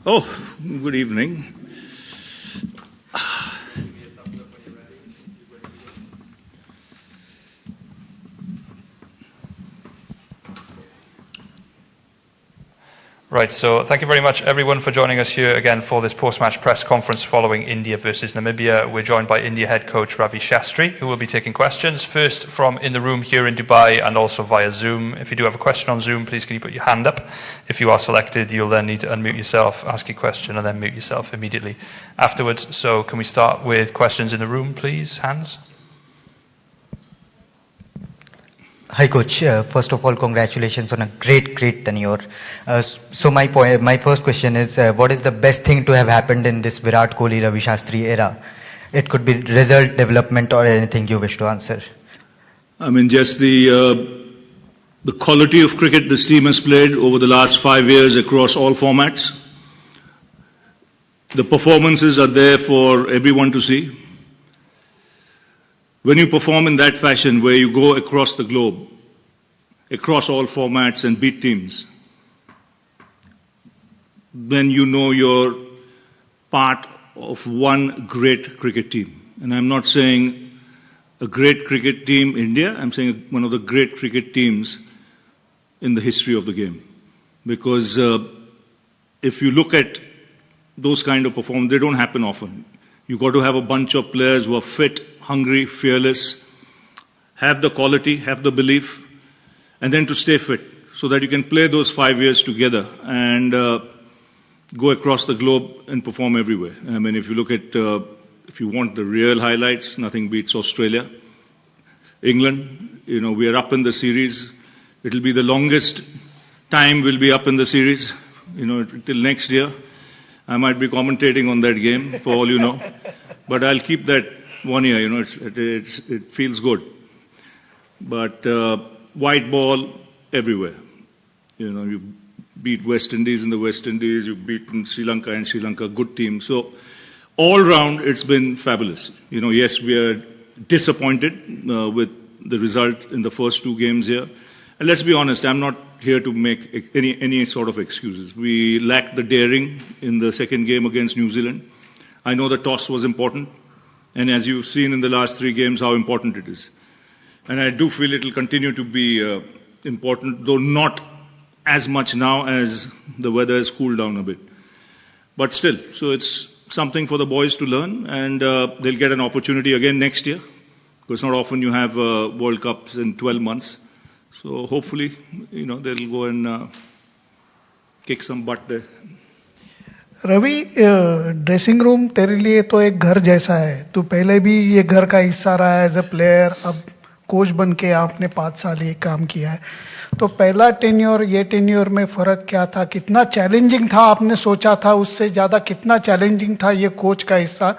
Oh, good evening. Right, so thank you very much everyone for joining us here again for this post-match press conference following India versus Namibia. We're joined by India head coach Ravi Shastri, who will be taking questions, first from in the room here in Dubai and also via Zoom. If you do have a question on Zoom, please can you put your hand up. If you are selected, you'll then need to unmute yourself, ask your question, and then mute yourself immediately afterwards. So can we start with questions in the room, please? Hands? Hi, Coach. First of all, congratulations on a great tenure. So my first question is, what is the best thing to have happened in this Virat Kohli Ravi Shastri era? It could be result, development, or anything you wish to answer. I mean, just the quality of cricket this team has played over the last 5 years across all formats. The performances are there for everyone to see. When you perform in that fashion, where you go across the globe, across all formats and beat teams, then you know you're part of one great cricket team. And I'm not saying a great cricket team, India, I'm saying one of the great cricket teams in the history of the game. Because if you look at those kind of performances, they don't happen often. You've got to have a bunch of players who are fit, hungry, fearless, have the quality, have the belief, and then to stay fit so that you can play those 5 years together and go across the globe and perform everywhere. I mean, if you look at, if you want the real highlights, nothing beats Australia. England, we are up in the series. It'll be the longest time we'll be up in the series, till next year. I might be commentating on that game, for all you know. But I'll keep that 1 year, it feels good. But white ball everywhere. You beat West Indies in the West Indies, you've beaten Sri Lanka and Sri Lanka, good team. So all round, it's been fabulous. Yes, we are disappointed with the result in the first 2 games here. And let's be honest, I'm not here to make any sort of excuses. We lacked the daring in the second game against New Zealand. I know the toss was important. And as you've seen in the last 3 games, how important it is. And I do feel it will continue to be important, though not as much now as the weather has cooled down a bit. But still, so it's something for the boys to learn, and they'll get an opportunity again next year, because not often you have World Cups in 12 months. So hopefully, they'll go and kick some butt there. Ravi, dressing room तेरे लिए तो एक घर जैसा है. तू पहले भी ये घर का हिस्सा रहा है एज अ प्लेयर. अब कोच बन के आपने 5 साल ये काम किया है. तो पहला टेन्योर ये टेन्योर में फ़र्क क्या था? कितना चैलेंजिंग था? आपने सोचा था उससे ज़्यादा कितना चैलेंजिंग था ये कोच का हिस्सा?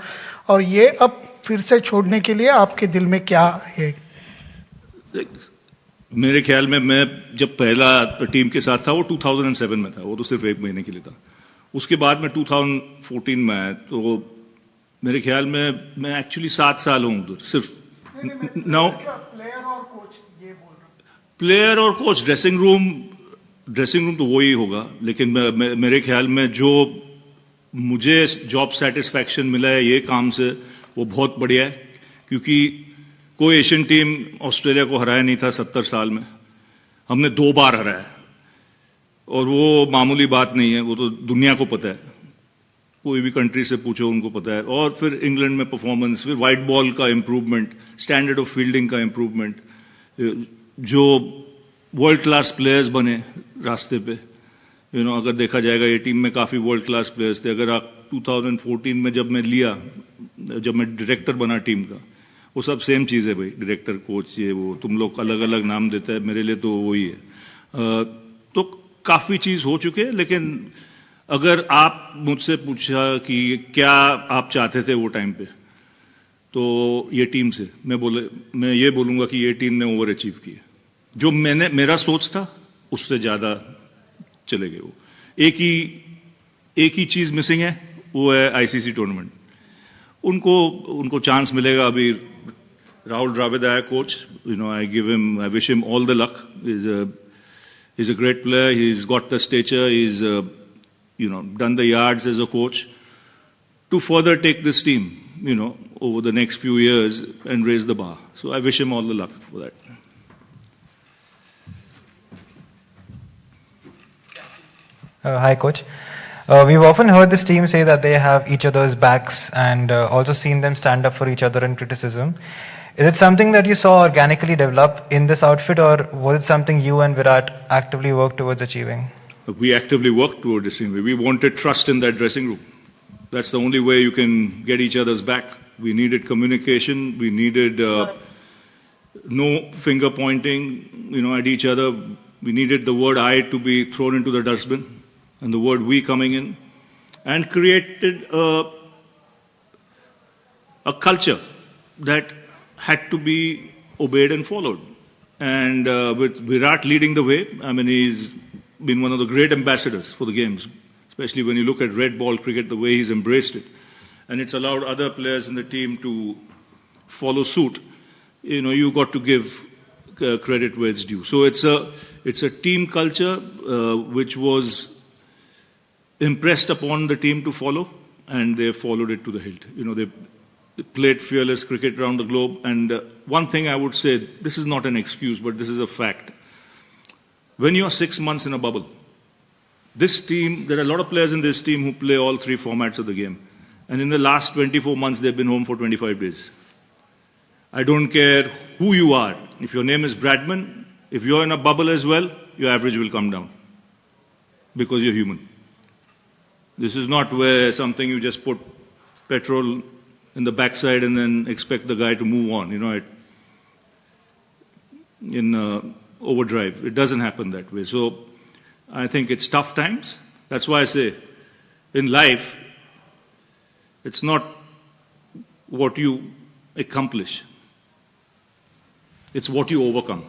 और ये अब फिर से छोड़ने के लिए आपके दिल में क्या है? मेरे ख्याल में मैं जब पहला टीम के साथ था वो 2007 में था. वो तो सिर्फ 1 महीने के लिए था. उसके बाद में 2014 में आया. तो मेरे ख्याल में मैं एक्चुअली 7 साल हूँ उधर. सिर्फ प्लेयर और कोच ड्रेसिंग रूम तो वही होगा. लेकिन मेरे ख्याल में जो मुझे जॉब सेटिस्फैक्शन मिला है ये काम से, वो बहुत बढ़िया है. क्योंकि कोई एशियन टीम ऑस्ट्रेलिया को हराया नहीं था 70 साल में. हमने 2 बार हराया. और वो मामूली बात नहीं है, वो तो दुनिया को पता है. कोई भी कंट्री से पूछो उनको पता है. और फिर इंग्लैंड में परफॉर्मेंस, फिर वाइट बॉल का इंप्रूवमेंट, स्टैंडर्ड ऑफ फील्डिंग का इंप्रूवमेंट, जो वर्ल्ड क्लास प्लेयर्स बने रास्ते पे. अगर देखा जाएगा ये टीम में काफ़ी वर्ल्ड क्लास प्लेयर्स थे. अगर आप 2014 में जब मैं डायरेक्टर बना टीम का, वो सब सेम चीज़ है भाई. डायरेक्टर, कोच, ये वो तुम लोग अलग अलग नाम देता है, मेरे लिए तो वही है. तो काफ़ी चीज़ हो चुके हैं. लेकिन अगर आप मुझसे पूछा कि क्या आप चाहते थे वो टाइम पे, तो ये टीम से मैं ये बोलूँगा कि ये टीम ने ओवर अचीव किया. जो मेरा सोच था उससे ज़्यादा चले गए. वो एक ही चीज़ मिसिंग है, वो है आईसीसी टूर्नामेंट. उनको चांस मिलेगा. अभी राहुल द्रविड़ आया coach. I wish him all the luck. He's a great player. He's got the stature. done the yards as a coach to further take this team, over the next few years and raise the bar. So I wish him all the luck for that. Hi, Coach. We've often heard this team say that they have each other's backs and also seen them stand up for each other in criticism. Is it something that you saw organically develop in this outfit, or was it something you and Virat actively worked towards achieving? We actively worked towards this thing. We wanted trust in that dressing room. That's the only way you can get each other's back. We needed communication. We needed no finger pointing, at each other. We needed the word "I" to be thrown into the dustbin and the word "we" coming in, and created a culture that had to be obeyed and followed. And with Virat leading the way, he's been one of the great ambassadors for the games, especially when you look at red ball cricket, the way he's embraced it. And it's allowed other players in the team to follow suit. You got to give credit where it's due. So it's a team culture which was impressed upon the team to follow, and they followed it to the hilt. They played fearless cricket around the globe. And one thing I would say, this is not an excuse, but this is a fact. When you're 6 months in a bubble, this team, there are a lot of players in this team who play all three formats of the game. And in the last 24 months, they've been home for 25 days. I don't care who you are. If your name is Bradman, if you're in a bubble as well, your average will come down because you're human. This is not where something you just put petrol in the backside and then expect the guy to move on, in overdrive. It doesn't happen that way. So I think it's tough times. That's why I say, in life, it's not what you accomplish. It's what you overcome.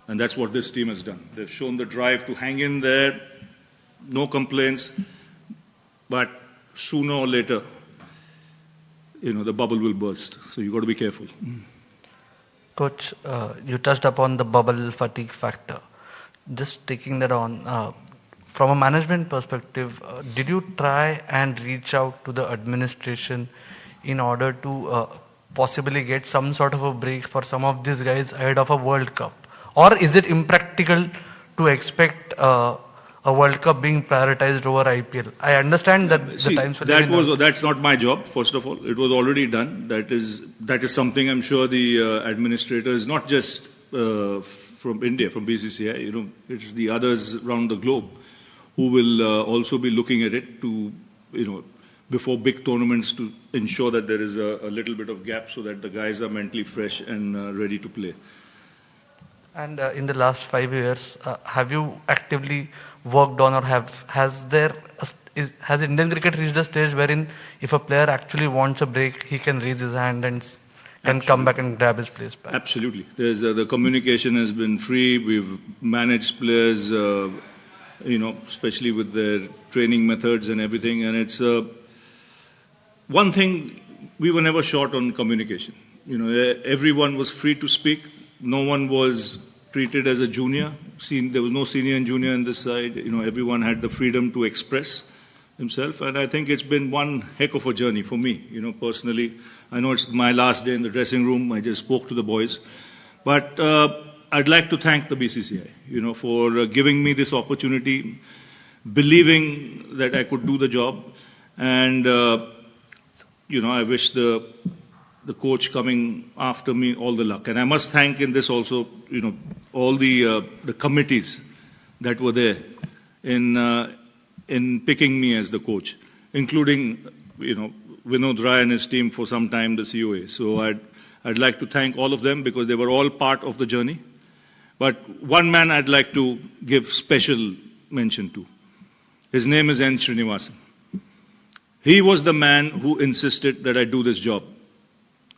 And that's what this team has done. They've shown the drive to hang in there, no complaints, but sooner or later, the bubble will burst. So you've got to be careful. Coach, you touched upon the bubble fatigue factor. Just taking that on, from a management perspective, did you try and reach out to the administration in order to possibly get some sort of a break for some of these guys ahead of a World Cup? Or is it impractical to expect a World Cup being prioritized over IPL? I understand that the times that's not my job. First of all, it was already done. That is something I'm sure the administrators, not just from India, from BCCI, it's the others around the globe who will also be looking at it to, before big tournaments, to ensure that there is a little bit of gap so that the guys are mentally fresh and ready to play. And in the last 5 years, have you actively worked on, or has Indian cricket reached a stage wherein if a player actually wants a break, he can raise his hand and can come back and grab his place back? Absolutely. The communication has been free. We've managed players, especially with their training methods and everything. And it's one thing, we were never short on communication. Everyone was free to speak. No one was treated as a junior. There was no senior and junior on this side. Everyone had the freedom to express himself. And I think it's been one heck of a journey for me, personally. I know it's my last day in the dressing room. I just spoke to the boys. But I'd like to thank the BCCI, for giving me this opportunity, believing that I could do the job. And, I wish the coach coming after me all the luck. And I must thank in this also, all the committees that were there in picking me as the coach, including, Vinod Rai and his team for some time, the COA. So I'd like to thank all of them because they were all part of the journey. But one man I'd like to give special mention to. His name is N. Srinivasan. He was the man who insisted that I do this job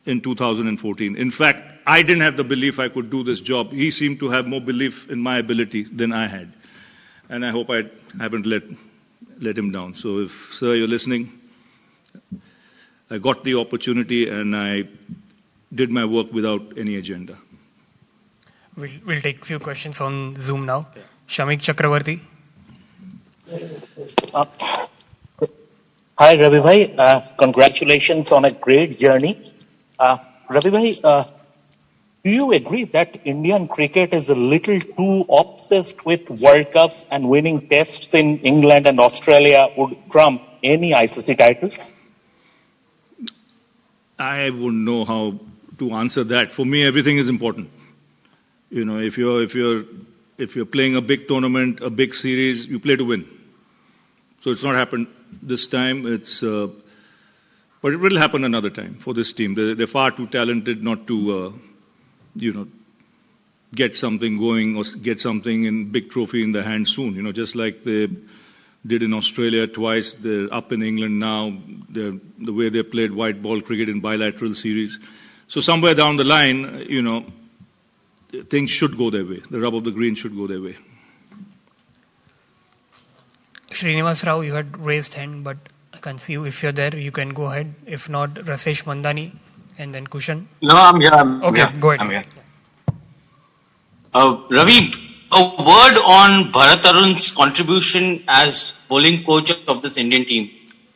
in 2014. In fact, I didn't have the belief I could do this job. He seemed to have more belief in my ability than I had. And I hope I haven't let him down. So if, sir, you're listening, I got the opportunity and I did my work without any agenda. We'll take a few questions on Zoom now. Yeah. Shamik Chakravarti. Uh, Hi, Ravi bhai. Congratulations on a great journey. Ravi bhai, do you agree that Indian cricket is a little too obsessed with World Cups and winning tests in England and Australia would trump any ICC titles? I wouldn't know how to answer that. For me, everything is important. You know, if you're playing a big tournament, a big series, you play to win. So it's not happened this time. But it will happen another time for this team. They're far too talented not to, get something going or get something in big trophy in their hand soon. You know, just like they did in Australia twice. They're up in England now. The way they played white ball cricket in bilateral series. So somewhere down the line, things should go their way. The rub of the green should go their way. Srinivas Rao, you had raised hand, but I can see you. If you're there, you can go ahead. If not, Rasesh Mandani and then Kushan. No, I'm here. Okay, go ahead. I'm here. Ravi, a word on Bharat Arun's contribution as bowling coach of this Indian team.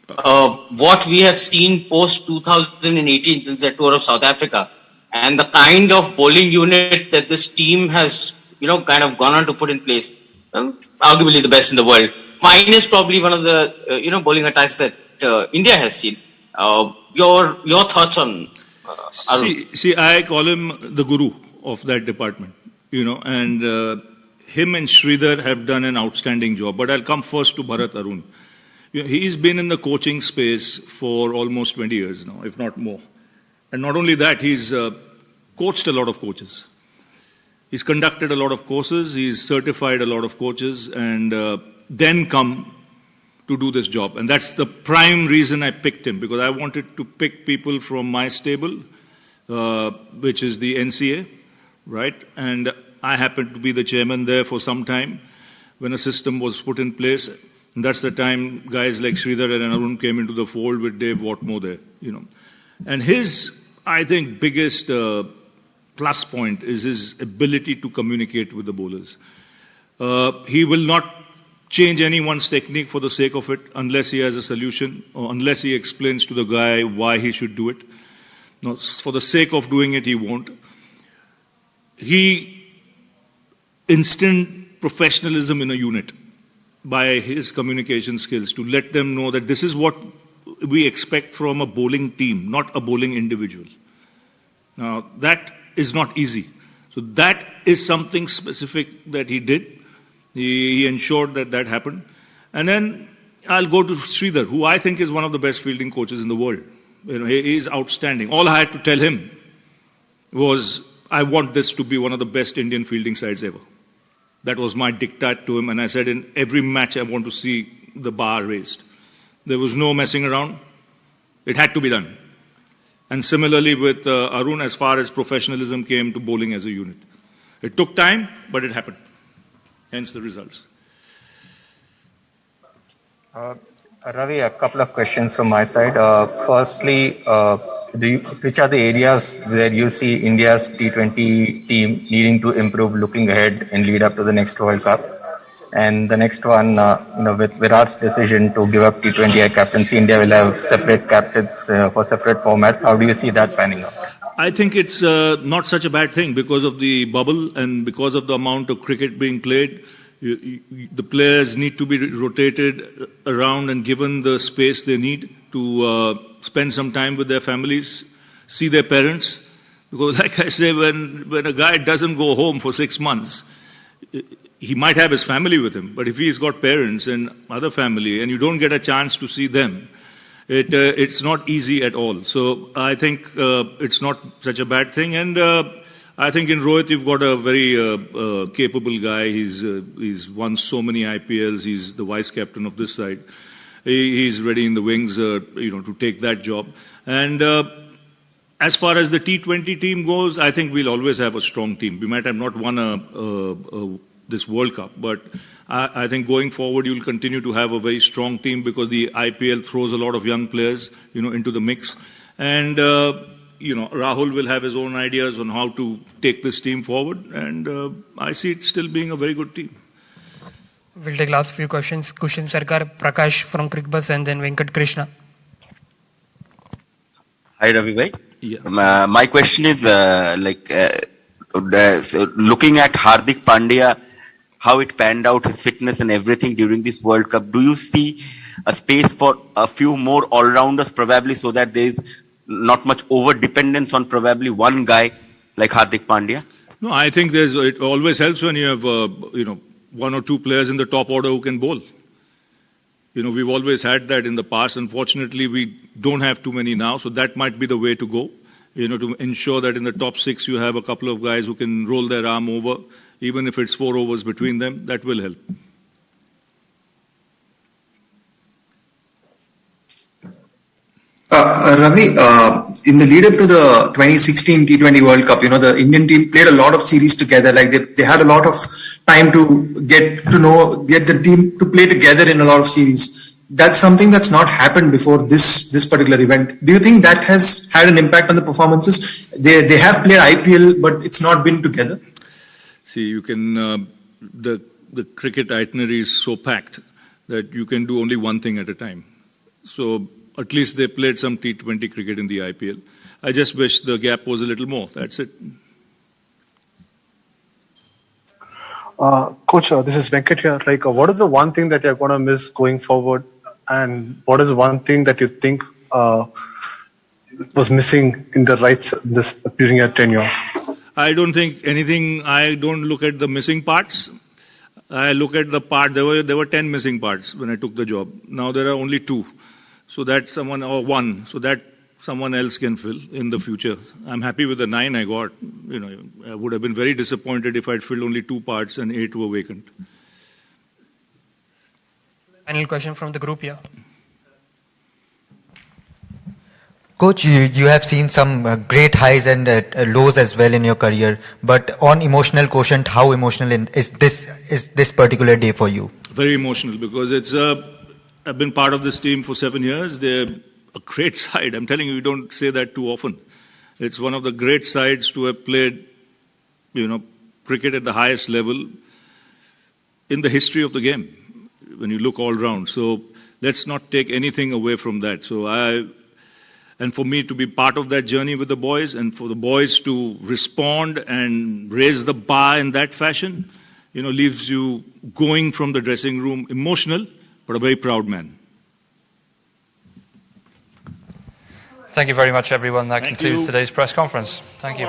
What we have seen post 2018 since the tour of South Africa and the kind of bowling unit that this team has, kind of gone on to put in place, arguably the best in the world. Fine is probably one of the, bowling attacks that India has seen. Your thoughts on Arun? See, I call him the guru of that department, and him and Sridhar have done an outstanding job. But I'll come first to Bharat Arun. He's been in the coaching space for almost 20 years now, if not more. And not only that, he's coached a lot of coaches. He's conducted a lot of courses, he's certified a lot of coaches, and then come to do this job. And that's the prime reason I picked him, because I wanted to pick people from my stable, which is the NCA, right? And I happened to be the chairman there for some time when a system was put in place. And that's the time guys like Sridhar and Arun came into the fold with Dave Watmore there, And his, I think, biggest plus point is his ability to communicate with the bowlers. He will not change anyone's technique for the sake of it unless he has a solution or unless he explains to the guy why he should do it. No, for the sake of doing it, he won't. He instilled professionalism in a unit by his communication skills to let them know that this is what we expect from a bowling team, not a bowling individual. Now, that is not easy. So that is something specific that he did. He ensured that that happened. And then I'll go to Sridhar, who I think is one of the best fielding coaches in the world. He is outstanding. All I had to tell him was, I want this to be one of the best Indian fielding sides ever. That was my diktat to him. And I said, in every match, I want to see the bar raised. There was no messing around. It had to be done. And similarly with Arun, as far as professionalism came to bowling as a unit. It took time, but it happened. Hence the results. Ravi, a couple of questions from my side. Firstly, which are the areas where you see India's T20 team needing to improve looking ahead and lead up to the next World Cup? And the next one, with Virat's decision to give up T20 captaincy, India will have separate captains for separate formats. How do you see that panning out? I think it's not such a bad thing because of the bubble and because of the amount of cricket being played. The players need to be rotated around and given the space they need to spend some time with their families, see their parents. Because like I say, when a guy doesn't go home for 6 months, he might have his family with him. But if he's got parents and other family and you don't get a chance to see them, it's not easy at all. So I think it's not such a bad thing. And I think in Rohit, you've got a very capable guy. He's won so many IPLs. He's the vice captain of this side. He's ready in the wings, to take that job. And as far as the T20 team goes, I think we'll always have a strong team. We might have not won this World Cup, but I think going forward, you'll continue to have a very strong team because the IPL throws a lot of young players, into the mix. And Rahul will have his own ideas on how to take this team forward, and I see it still being a very good team. We'll take last few questions. Kushin Sarkar, Prakash from Crickbus, and then Venkat Krishna. Hi, Ravi bhai. Yeah. My question is so looking at Hardik Pandya, how it panned out, his fitness and everything during this World Cup. Do you see a space for a few more all-rounders probably so that there is not much over-dependence on probably one guy like Hardik Pandya? No, I think it always helps when you have, one or two players in the top order who can bowl. We've always had that in the past. Unfortunately, we don't have too many now, so that might be the way to go. To ensure that in the top 6 you have a couple of guys who can roll their arm over, even if it's 4 overs between them, that will help. Ravi, in the lead up to the 2016 T20 World Cup, the Indian team played a lot of series together. Like they had a lot of time to get the team to play together in a lot of series. That's something that's not happened before this particular event. Do you think that has had an impact on the performances? They have played IPL, but it's not been together. See, you can the cricket itinerary is so packed that you can do only one thing at a time. So at least they played some T20 cricket in the IPL. I just wish the gap was a little more. That's it. Coach, this is Venkat here. What is the one thing that you're going to miss going forward? And what is one thing that you think was missing in the rights during your tenure? I don't think anything. I don't look at the missing parts. I look at the part. There were 10 missing parts when I took the job. Now there are only 2. So that someone, or 1, so that someone else can fill in the future. I'm happy with the 9 I got. I would have been very disappointed if I'd filled only 2 parts and 8 were vacant. Final question from the group here. Coach, you have seen some great highs and lows as well in your career. But on emotional quotient, how emotional is this particular day for you? Very emotional because I've been part of this team for 7 years. They're a great side. I'm telling you don't say that too often. It's one of the great sides to have played, cricket at the highest level in the history of the game, when you look all round. So let's not take anything away from that. And for me to be part of that journey with the boys and for the boys to respond and raise the bar in that fashion, leaves you going from the dressing room emotional, but a very proud man. Thank you very much, everyone. That concludes today's press conference. Thank you.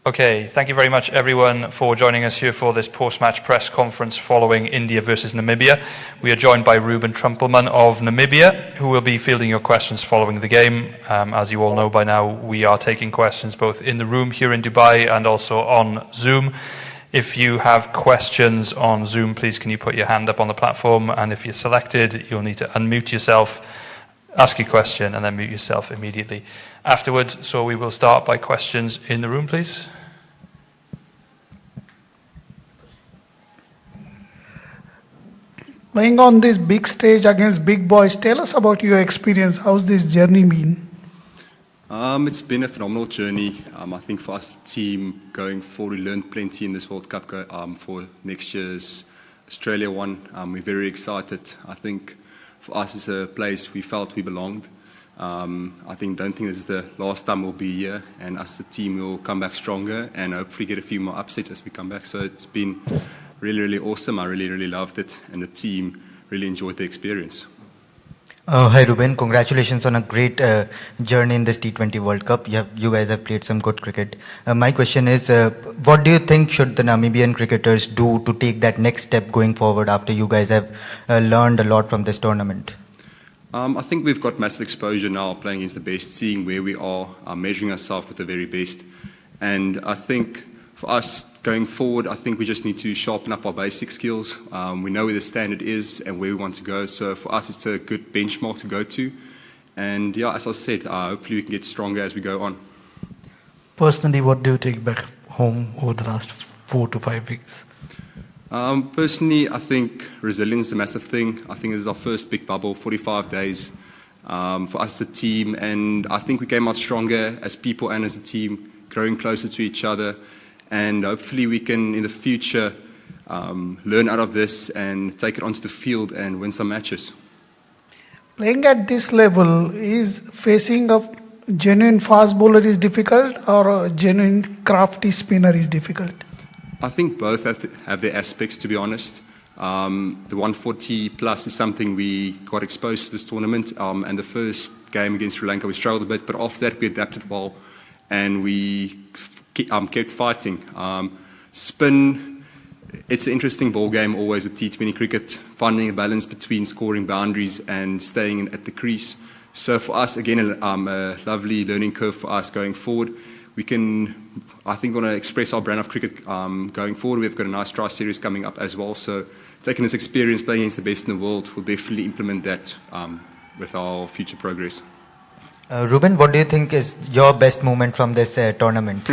Okay, thank you very much, everyone, for joining us here for this post-match press conference following India versus Namibia. We are joined by Ruben Trumpelman of Namibia, who will be fielding your questions following the game. As you all know by now, we are taking questions both in the room here in Dubai and also on Zoom. If you have questions on Zoom, please can you put your hand up on the platform, and if you're selected, you'll need to unmute yourself, ask your question, and then mute yourself immediately afterwards. So we will start by questions in the room, please. Playing on this big stage against big boys, tell us about your experience. How's this journey been? It's been a phenomenal journey. I think for us, the team going forward, we learned plenty in this World Cup for next year's Australia one. We're very excited. I think for us, it's a place we felt we belonged. Don't think this is the last time we'll be here, and us, the team, will come back stronger and hopefully get a few more upsets as we come back. So it's been really, really awesome. I really, really loved it, and the team really enjoyed the experience. Hi Ruben, congratulations on a great journey in this T20 World Cup. You guys have played some good cricket. My question is, what do you think should the Namibian cricketers do to take that next step going forward after you guys have learned a lot from this tournament? I think we've got massive exposure now playing against the best, seeing where we are, measuring ourselves with the very best. And I think for us going forward, I think we just need to sharpen up our basic skills. We know where the standard is and where we want to go. So for us, it's a good benchmark to go to. And yeah, as I said, hopefully we can get stronger as we go on. Personally, what do you take back home over the last 4 to 5 weeks? Personally, I think resilience is a massive thing. I think this is our first big bubble, 45 days. for us as a team, and I think we came out stronger as people and as a team, growing closer to each other, and hopefully we can in the future learn out of this and take it onto the field and win some matches. Playing at this level, is facing a genuine fast bowler is difficult or a genuine crafty spinner is difficult? I think both have their aspects, to be honest. The 140 plus is something we got exposed to this tournament, and the first game against Sri Lanka we struggled a bit, but after that we adapted well and we kept fighting. Spin, it's an interesting ball game always with T20 cricket, finding a balance between scoring boundaries and staying at the crease. So for us, again, a lovely learning curve for us going forward. I think we want to express our brand of cricket going forward. We've got a nice Tri Series coming up as well. So taking this experience, playing against the best in the world, we'll definitely implement that with our future progress. Ruben, what do you think is your best moment from this tournament?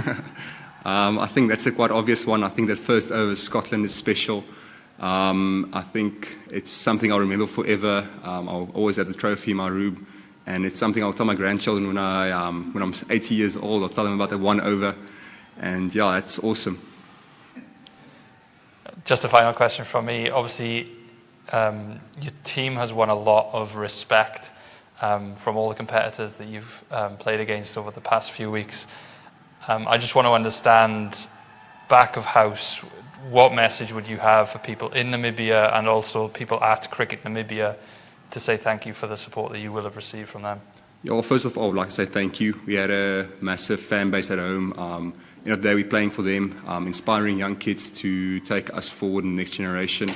I think that's a quite obvious one. I think that first over Scotland is special. I think it's something I'll remember forever. I'll always have the trophy in my room. And it's something I'll tell my grandchildren when I'm 80 years old. I'll tell them about the one over. And yeah, it's awesome. Just a final question from me. Obviously, your team has won a lot of respect from all the competitors that you've played against over the past few weeks. I just want to understand, back of house, what message would you have for people in Namibia and also people at Cricket Namibia to say thank you for the support that you will have received from them? Yeah, well, first of all, I'd like to say thank you. We had a massive fan base at home. End of the day, we're playing for them, inspiring young kids to take us forward in the next generation.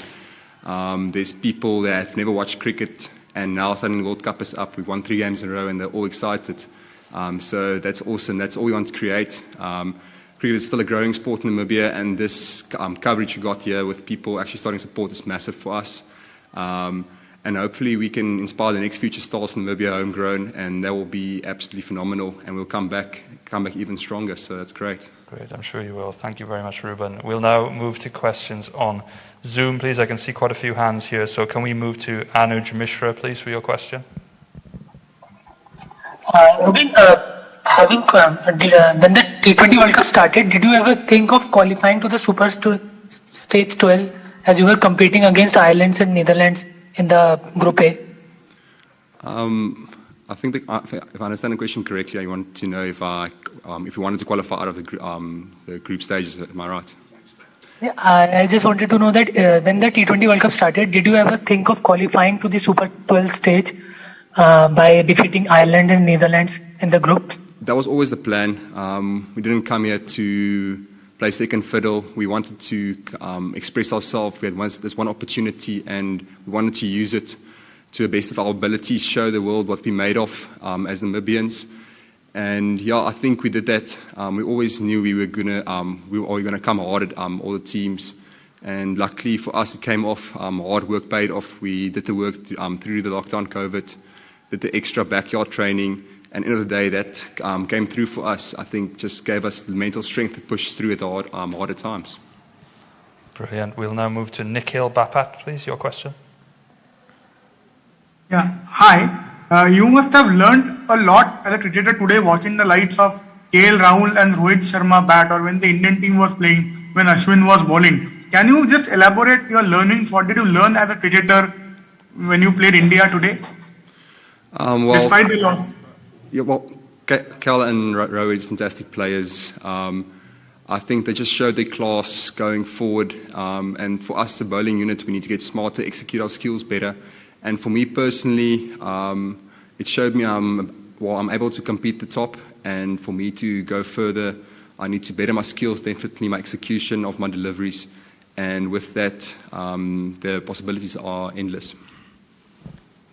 There's people that have never watched cricket, and now suddenly the World Cup is up. We've won 3 games in a row, and they're all excited. So that's awesome. That's all we want to create. Cricket is still a growing sport in Namibia, and this coverage we got here with people actually starting to support is massive for us. And hopefully we can inspire the next future stars in Namibia, homegrown, and that will be absolutely phenomenal. And we'll come back even stronger. So that's great. Great, I'm sure you will. Thank you very much, Ruben. We'll now move to questions on Zoom, please. I can see quite a few hands here. So can we move to Anuj Mishra, please, for your question? Ruben, when the T20 World Cup started, did you ever think of qualifying to the Super Stage 12 as you were competing against Ireland and Netherlands in the Group A? I think if I understand the question correctly, you want to know if you wanted to qualify out of the group stages. Am I right? Yeah, I just wanted to know that when the T20 World Cup started, did you ever think of qualifying to the Super 12 stage by defeating Ireland and Netherlands in the group? That was always the plan. We didn't come here to play second fiddle. We wanted to express ourselves. We had this one opportunity, and we wanted to use it to the best of our abilities, show the world what we're made of as Namibians. And yeah, I think we did that. We always knew we were gonna come hard at all the teams. And luckily for us, it came off. Hard work paid off. We did the work through the lockdown, COVID, did the extra backyard training. And at the end of the day, that came through for us. I think just gave us the mental strength to push through at the harder times. Brilliant. We'll now move to Nikhil Bapat, please. Your question. Yeah. Hi. You must have learned a lot as a cricketer today watching the likes of KL Rahul and Rohit Sharma bat, or when the Indian team was playing, when Ashwin was bowling. Can you just elaborate your learnings? What did you learn as a cricketer when you played India today? Despite the loss. Yeah, well, Kel and Rohit, fantastic players. I think they just showed their class going forward. And for us, the bowling unit, we need to get smarter, execute our skills better. And for me personally, it showed me I'm able to compete the top. And for me to go further, I need to better my skills, definitely my execution of my deliveries. And with that, the possibilities are endless.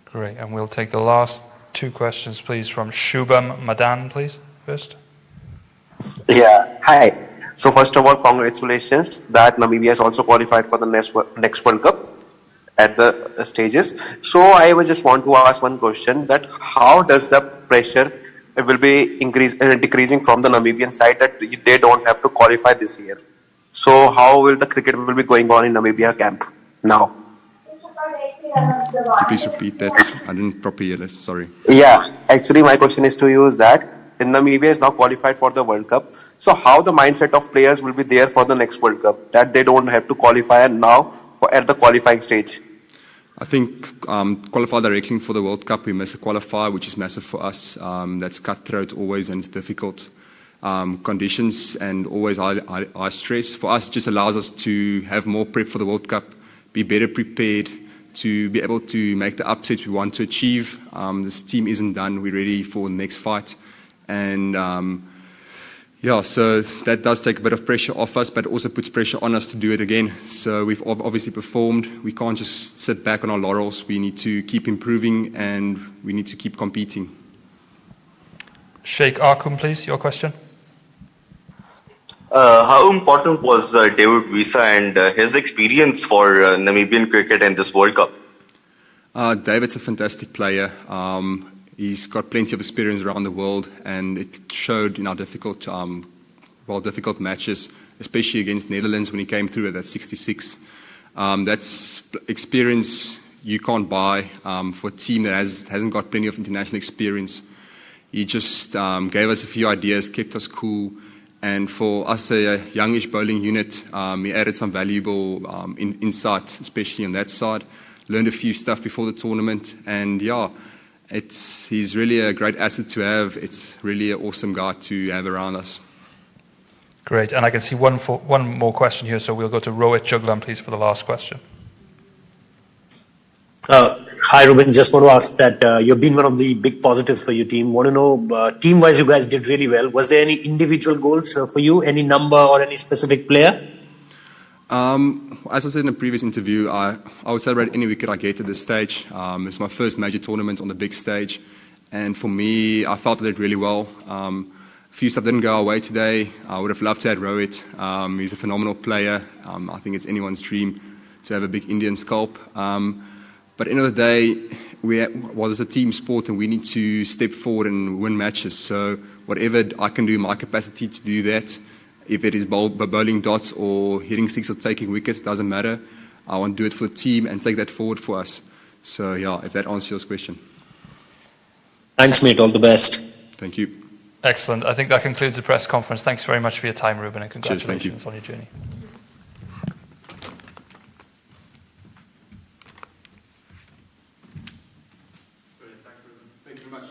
Great. And we'll take the last 2 questions, please, from Shubham Madan, please, first. Yeah, hi. So first of all, congratulations that Namibia has also qualified for the next World Cup at the stages. So I would just want to ask one question, that how does the pressure will be decreasing from the Namibian side that they don't have to qualify this year? So how will the cricket will be going on in Namibia camp now? Please repeat that. I didn't properly hear that. Sorry. Yeah, actually, my question is to you is that Namibia is now qualified for the World Cup. So, how the mindset of players will be there for the next World Cup that they don't have to qualify now at the qualifying stage? I think qualify directly for the World Cup. We miss a qualifier, which is massive for us. That's cutthroat always, and it's difficult conditions and always high stress. For us, it just allows us to have more prep for the World Cup, be better prepared to be able to make the upsets we want to achieve. This team isn't done. We're ready for the next fight. And so that does take a bit of pressure off us, but also puts pressure on us to do it again. So we've obviously performed. We can't just sit back on our laurels. We need to keep improving and we need to keep competing. Sheikh Akum, please, your question. How important was David Wiese and his experience for Namibian cricket in this World Cup? David's a fantastic player. He's got plenty of experience around the world, and it showed in our difficult matches, especially against Netherlands when he came through at that 66. That's experience you can't buy for a team that hasn't got plenty of international experience. He just gave us a few ideas, kept us cool. And for us, a youngish bowling unit, he added some valuable insight, especially on that side. Learned a few stuff before the tournament. And he's really a great asset to have. It's really an awesome guy to have around us. Great. And I can see one more question here, so we'll go to Rohit Juglan, please, for the last question. Hi, Ruben. Just want to ask that you've been one of the big positives for your team. Want to know, team-wise, you guys did really well. Was there any individual goals for you? Any number or any specific player? As I said in a previous interview, I would celebrate any wicket I get at this stage. It's my first major tournament on the big stage. And for me, I felt I did really well. A few stuff didn't go our way today. I would have loved to have Rohit. He's a phenomenal player. I think it's anyone's dream to have a big Indian scalp. But at the end of the day, it's a team sport and we need to step forward and win matches. So whatever I can do in my capacity to do that, if it is bowling dots or hitting six or taking wickets, doesn't matter. I want to do it for the team and take that forward for us. So if that answers your question. Thanks, mate. All the best. Thank you. Excellent. I think that concludes the press conference. Thanks very much for your time, Ruben, and congratulations on your journey. Thank you very much.